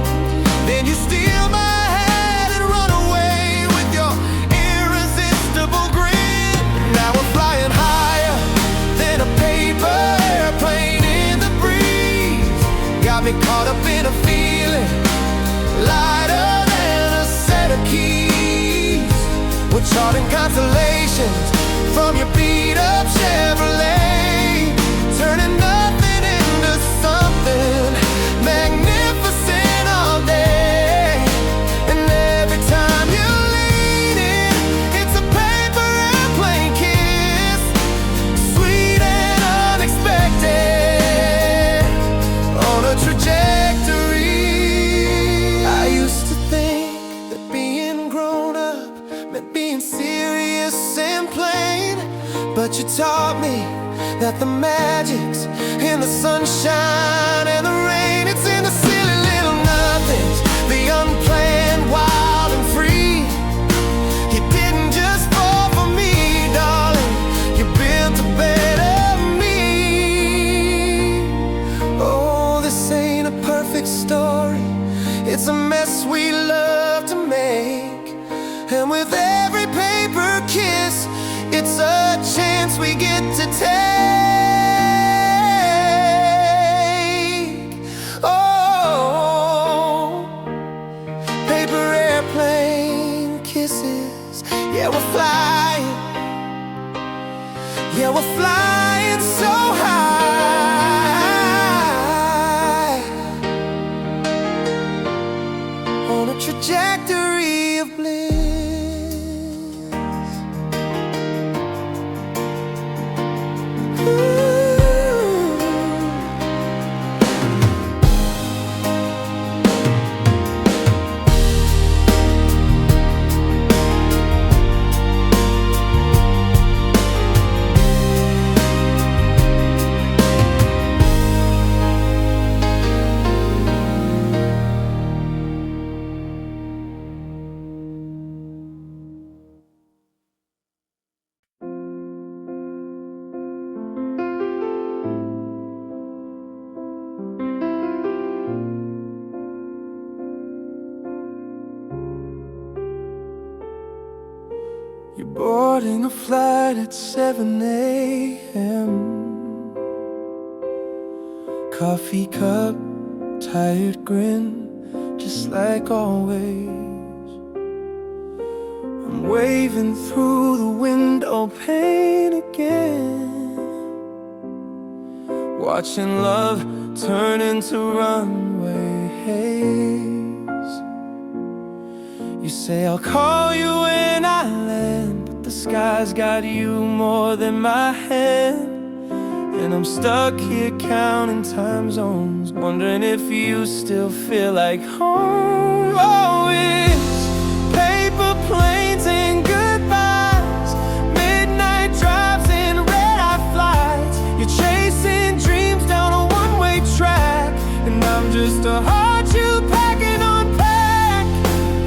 Speaker 2: Then you steal my hand and run away with your irresistible grin. Now we're flying higher than a paper airplane in the breeze. Got me caught up in a feeling lighter than a set of keys. We're charting constellations from your beat-up Chevrolet, turning nothing into something magnificent all day. And every time you lean in, it's a paper airplane kiss, sweet and unexpected, on a trajectory. I used to think that being grown up meant being serious and plain, but you taught me that the magic's in the sunshine and the rain. It's in the silly little nothings, the unplanned, wild and free. You didn't just fall for me, darling, you built a better me. Oh, this ain't a perfect story, it's a mess we love to make. And with every paper kiss, it's a chance we get to take. Oh, paper airplane kisses. Yeah, we're flying. Yeah, we're flying so high, on a trajectory of bliss. You're boarding a flight at 7 a.m. Coffee cup, tired grin, just like always. I'm waving through the window pane again, watching love turn into runway haze. You say I'll call you when I land, but the sky's got you more than my hand. And I'm stuck here counting time zones, wondering if you still feel like home. Oh, it's paper planes and goodbyes, midnight drives and red-eye flights. You're chasing dreams down a one-way track, and I'm just a heart you pack and unpack.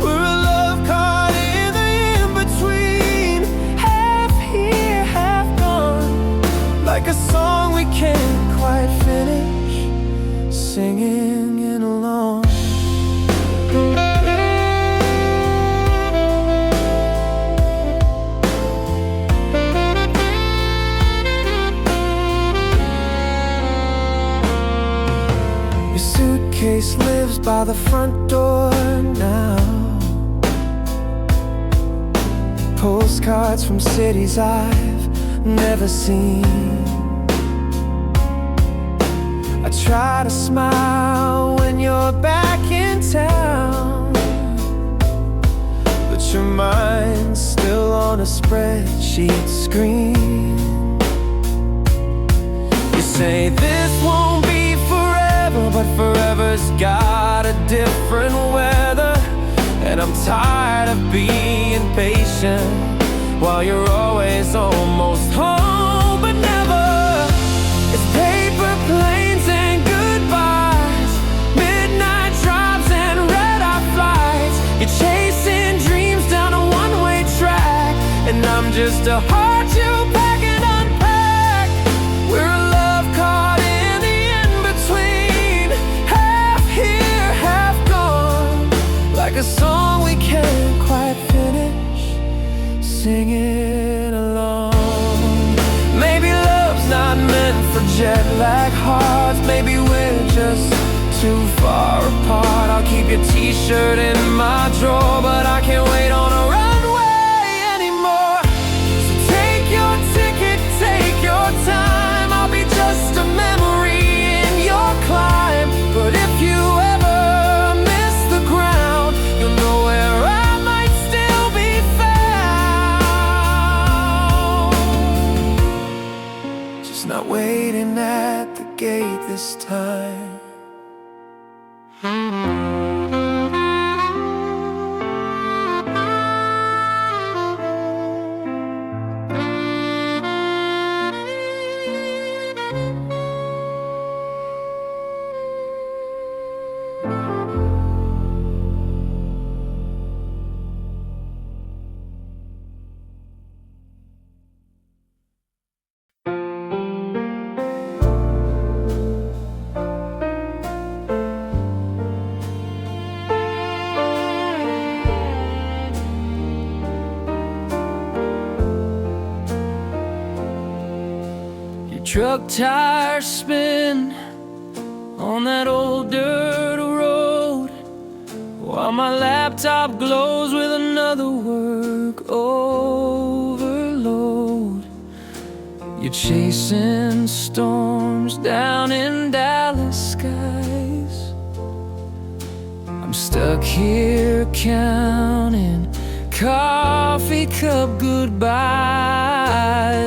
Speaker 2: We're a love caught in the in-between, half here, half gone, like a song we can't quite finish, singing in along. Your suitcase lives by the front door now. Postcards from cities I've never seen. I try to smile when you're back in town, but your mind's still on a spreadsheet screen. You say this won't be forever, but forever's got a different weather. And I'm tired of being patient while you're always almost home, but never. It's paper planes and goodbyes, midnight drives and red-eye flights. You're chasing dreams down a one-way track, and I'm just a heart you pack and unpack. We're a love caught in the in-between, half here, half gone, like a song we can't quite finish, singing along. Maybe love's not meant for jet-lag hearts. Maybe we're just too far apart. I'll keep your t-shirt in my drawer, but I can't wait on a runway anymore. So take your ticket, take your time. I'll be just a memory in your climb. But if you ever miss the ground, you'll know where I might still be found. Just not waiting at the gate this time. Truck tires spin on that old dirt road, while my laptop glows with another work overload. You're chasing storms down in Dallas skies. I'm stuck here counting coffee cup goodbyes.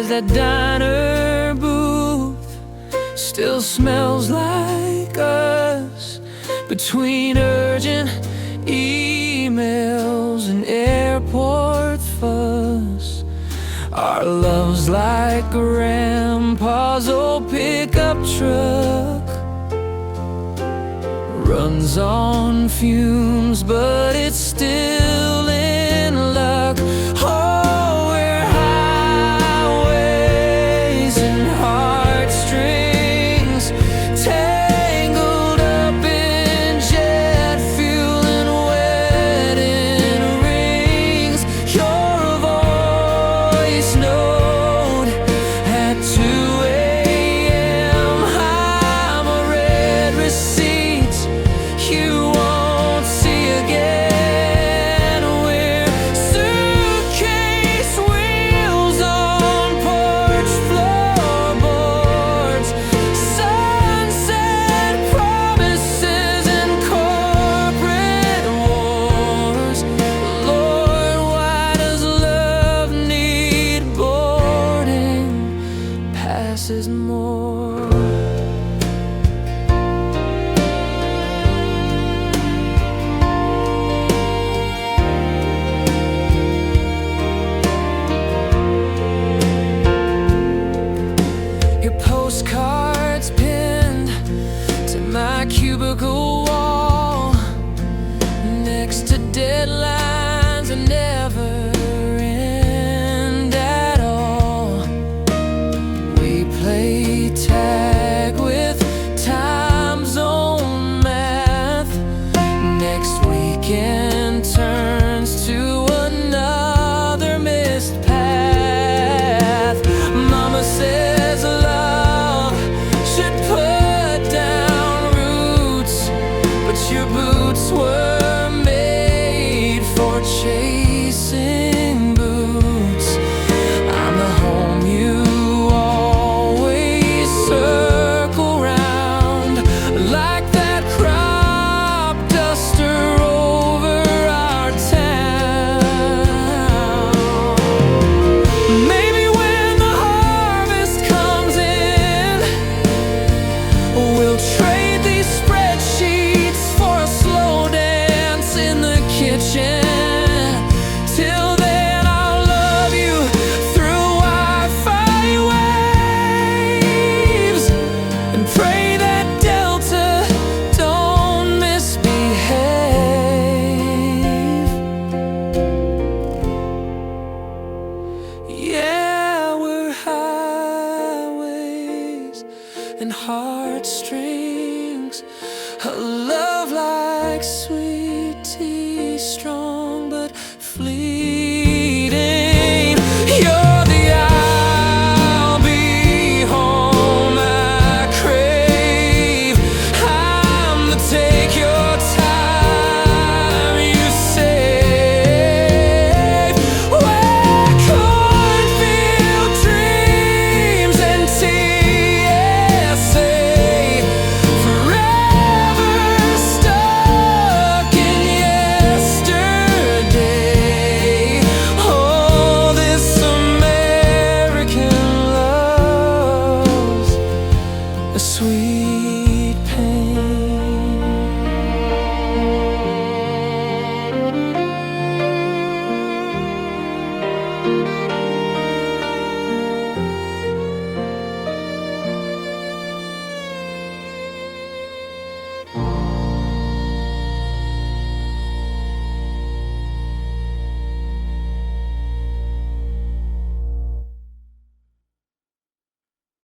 Speaker 2: That diner booth still smells like us, between urgent emails and airport fuss. Our love's like Grandpa's old pickup truck, runs on fumes, but it's still in luck. Oh, we're highways and heartstrings, tangled up in jet fuel and wedding rings. You're a voice note at 2 a.m. I'm a red receipt you won't see again.
Speaker 3: my cubicle wall, next to deadlines that never end at all. We play tag with time zone math. Next weekend turns to another missed path. Mama says love should put down roots, but your boots were made for chasing boots. I'm the home you always circle round, like that crop duster over our town. Maybe when the harvest comes in, we'll trade these spreadsheets for a slow dance in the kitchen. Till then, I'll love you through Wi-Fi waves and pray that Delta don't misbehave. Yeah, we're highways and heartstrings, a love like sweet tea strong.